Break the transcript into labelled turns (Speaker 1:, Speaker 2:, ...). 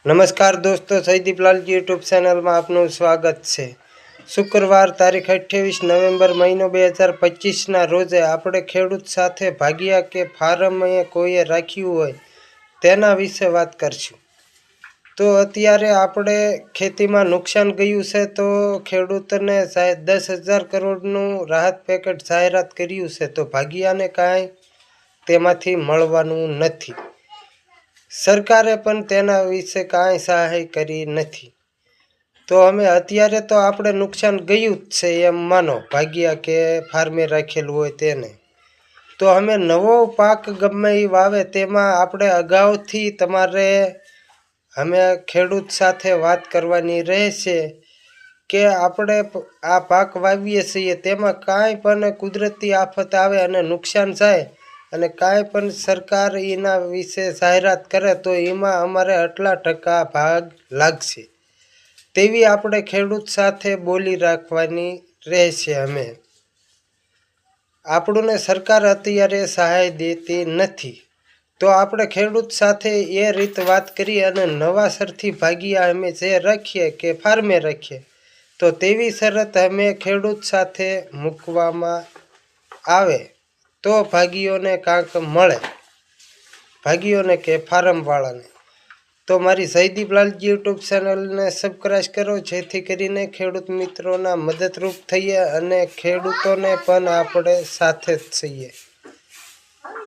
Speaker 1: નમસ્કાર દોસ્તો, સૈદીપલાલજી યુટ્યુબ ચેનલમાં આપનું સ્વાગત છે। શુક્રવાર તારીખ 28 નવેમ્બર મહિનો 2025ના રોજે આપણે ખેડૂત સાથે ભાગ્યા કે ફાર્મે કોઈએ રાખ્યું હોય તેના વિશે વાત કરશું। તો અત્યારે આપણે ખેતીમાં નુકસાન ગયું છે તો ખેડૂતને 10,000 કરોડનું રાહત પેકેજ જાહેરાત કર્યું છે, તો ભાગ્યાને કાંઈ તેમાંથી મળવાનું નથી। સરકારે પણ તેના વિશે કાંઈ સહાય કરી નથી। તો અમે અત્યારે તો આપણે નુકસાન ગયું જ છે એમ માનો, ભાગ્યા કે ફાર્મે રાખેલું હોય તેને। તો અમે નવો પાક ગમે એ વાવે તેમાં આપણે અગાઉથી તમારે અમે ખેડૂત સાથે વાત કરવાની રહેશે કે આપણે આ પાક વાવીએ છીએ તેમાં કાંઈ પણ કુદરતી આફત આવે અને નુકસાન થાય અને કાંઈ પણ સરકાર એના વિશે જાહેરાત કરે તો એમાં અમારે આટલા ટકા ભાગ લાગશે તેવી આપણે ખેડૂત સાથે બોલી રાખવાની રહેશે। અમે આપણને સરકાર અત્યારે સહાય દેતી નથી, તો આપણે ખેડૂત સાથે એ રીત વાત કરી અને નવાસરથી ભાગ્યા અમે જે રાખીએ કે ફાર્મે રાખીએ તો તેવી શરત અમે ખેડૂત સાથે મૂકવામાં આવે તો ભાગીઓને કાંક મળે, ભાગીઓને કે ફાર્મવાળાને। તો મારી સૈદીપલાલજી યુટ્યુબ ચેનલને સબસ્ક્રાઈબ કરો જેથી કરીને ખેડૂત મિત્રોના મદદરૂપ થઈએ અને ખેડૂતોને પણ આપણે સાથે જ છીએ।